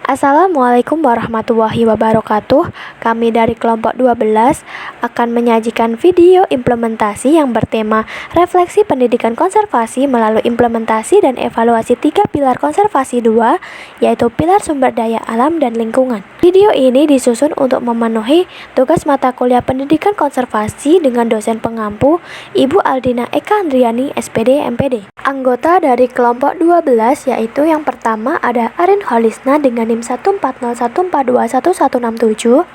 Assalamualaikum warahmatullahi wabarakatuh. Kami dari kelompok 12 akan menyajikan video implementasi yang bertema refleksi pendidikan konservasi melalui implementasi dan evaluasi 3 pilar konservasi 2, yaitu pilar sumber daya alam dan lingkungan. Video ini disusun untuk memenuhi tugas mata kuliah pendidikan konservasi dengan dosen pengampu Ibu Aldina Eka Andriani, SPD, MPD. Anggota dari kelompok 12 yaitu yang pertama ada Arin Holisna dengan NIM 14014211167.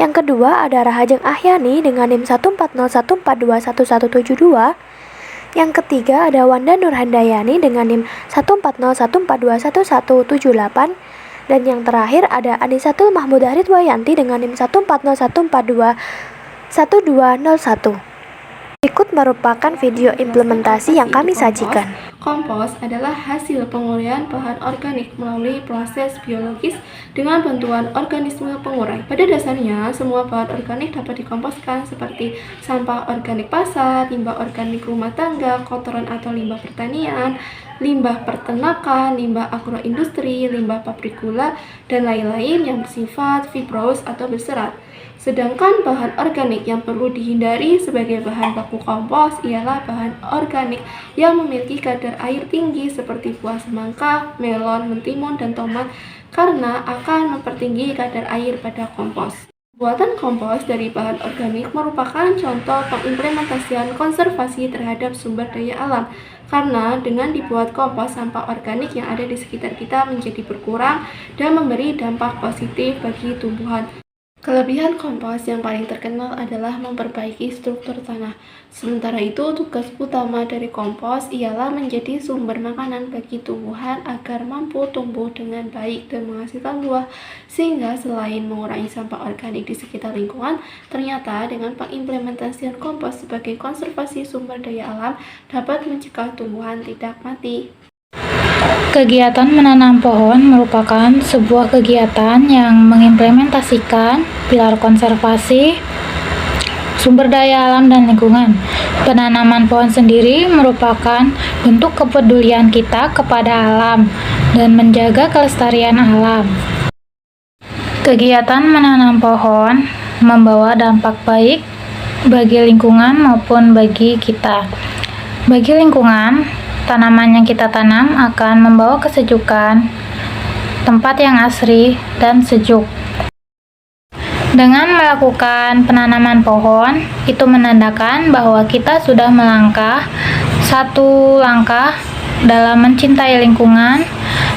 Yang kedua ada Rahajeng Ahyani dengan NIM 14014211172. Yang ketiga ada Wanda Nurhandayani dengan NIM 14014211178. Dan yang terakhir ada Anisatul Mahmudah Ridwayanti dengan NIM 14014211201. Berikut merupakan video implementasi yang kami sajikan. Kompos adalah hasil penguraian bahan organik melalui proses biologis dengan bantuan organisme pengurai. Pada dasarnya, semua bahan organik dapat dikomposkan seperti sampah organik pasar, limbah organik rumah tangga, kotoran atau limbah pertanian, limbah peternakan, limbah agroindustri, limbah pabrik gula, dan lain-lain yang bersifat fibrous atau berserat. Sedangkan bahan organik yang perlu dihindari sebagai bahan baku kompos ialah bahan organik yang memiliki kadar air tinggi seperti buah semangka, melon, mentimun, dan tomat karena akan mempertinggi kadar air pada kompos. Pembuatan kompos dari bahan organik merupakan contoh pengimplementasian konservasi terhadap sumber daya alam karena dengan dibuat kompos, sampah organik yang ada di sekitar kita menjadi berkurang dan memberi dampak positif bagi tumbuhan. Kelebihan kompos yang paling terkenal adalah memperbaiki struktur tanah. Sementara itu, tugas utama dari kompos ialah menjadi sumber makanan bagi tumbuhan agar mampu tumbuh dengan baik dan menghasilkan buah. Sehingga selain mengurangi sampah organik di sekitar lingkungan, ternyata dengan pengimplementasian kompos sebagai konservasi sumber daya alam dapat mencegah tumbuhan tidak mati. Kegiatan menanam pohon merupakan sebuah kegiatan yang mengimplementasikan pilar konservasi sumber daya alam dan lingkungan. Penanaman pohon sendiri merupakan bentuk kepedulian kita kepada alam dan menjaga kelestarian alam. Kegiatan menanam pohon membawa dampak baik bagi lingkungan maupun bagi kita. Bagi lingkungan, tanaman yang kita tanam akan membawa kesejukan, tempat yang asri dan sejuk. Dengan melakukan penanaman pohon, itu menandakan bahwa kita sudah melangkah satu langkah dalam mencintai lingkungan,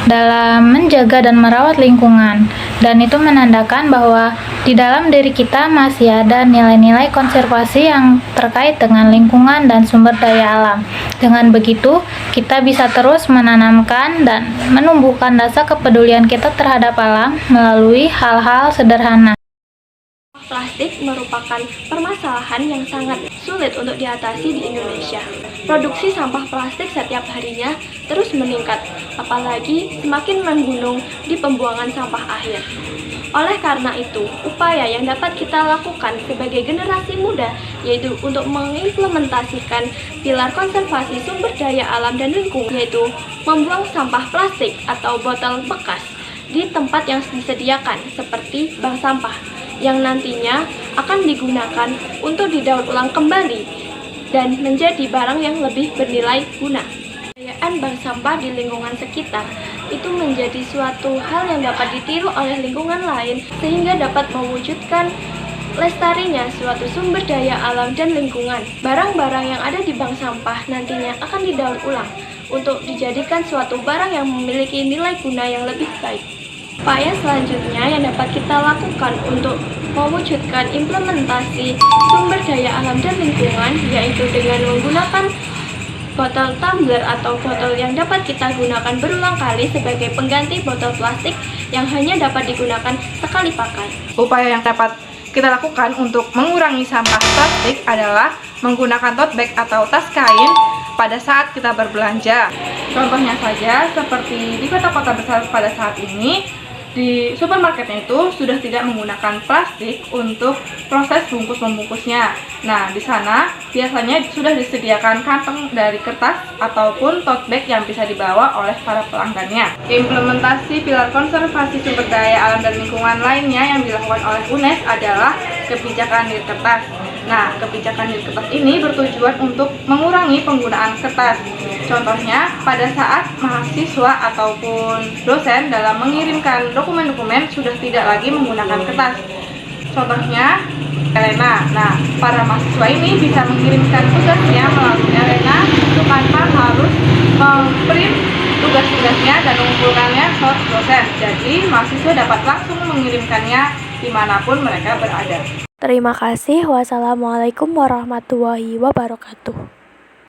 dalam menjaga dan merawat lingkungan, dan itu menandakan bahwa di dalam diri kita masih ada nilai-nilai konservasi yang terkait dengan lingkungan dan sumber daya alam. Dengan begitu, kita bisa terus menanamkan dan menumbuhkan rasa kepedulian kita terhadap alam melalui hal-hal sederhana. Plastik merupakan permasalahan yang sangat sulit untuk diatasi di Indonesia. Produksi sampah plastik setiap harinya terus meningkat, apalagi semakin menggunung di pembuangan sampah akhir. Oleh karena itu, upaya yang dapat kita lakukan sebagai generasi muda yaitu untuk mengimplementasikan pilar konservasi sumber daya alam dan lingkungan, yaitu membuang sampah plastik atau botol bekas di tempat yang disediakan seperti bank sampah yang nantinya akan digunakan untuk didaur ulang kembali dan menjadi barang yang lebih bernilai guna. Pemberdayaan bank sampah di lingkungan sekitar itu menjadi suatu hal yang dapat ditiru oleh lingkungan lain sehingga dapat mewujudkan lestarinya suatu sumber daya alam dan lingkungan. Barang-barang yang ada di bank sampah nantinya akan didaur ulang untuk dijadikan suatu barang yang memiliki nilai guna yang lebih baik. Upaya selanjutnya yang dapat kita lakukan untuk mewujudkan implementasi sumber daya alam dan lingkungan yaitu dengan menggunakan botol tumbler atau botol yang dapat kita gunakan berulang kali sebagai pengganti botol plastik yang hanya dapat digunakan sekali pakai. Upaya yang dapat kita lakukan untuk mengurangi sampah plastik adalah menggunakan tote bag atau tas kain pada saat kita berbelanja. Contohnya saja seperti di kota-kota besar pada saat ini, di supermarketnya itu sudah tidak menggunakan plastik untuk proses bungkus-membungkusnya. Nah, di sana biasanya sudah disediakan kantong dari kertas ataupun tote bag yang bisa dibawa oleh para pelanggannya. Implementasi pilar konservasi sumber daya alam dan lingkungan lainnya yang dilakukan oleh UNES adalah kebijakan nirkertas. Nah, kebijakan nirkertas ini bertujuan untuk mengurangi penggunaan kertas. Contohnya, pada saat mahasiswa ataupun dosen dalam mengirimkan dokumen-dokumen sudah tidak lagi menggunakan kertas. Contohnya, Elena. Nah, para mahasiswa ini bisa mengirimkan tugasnya melalui Elena itu tanpa harus memprint tugas-tugasnya dan mengumpulkannya ke dosen. Jadi, mahasiswa dapat langsung mengirimkannya dimanapun mereka berada. Terima kasih. Wassalamualaikum warahmatullahi wabarakatuh.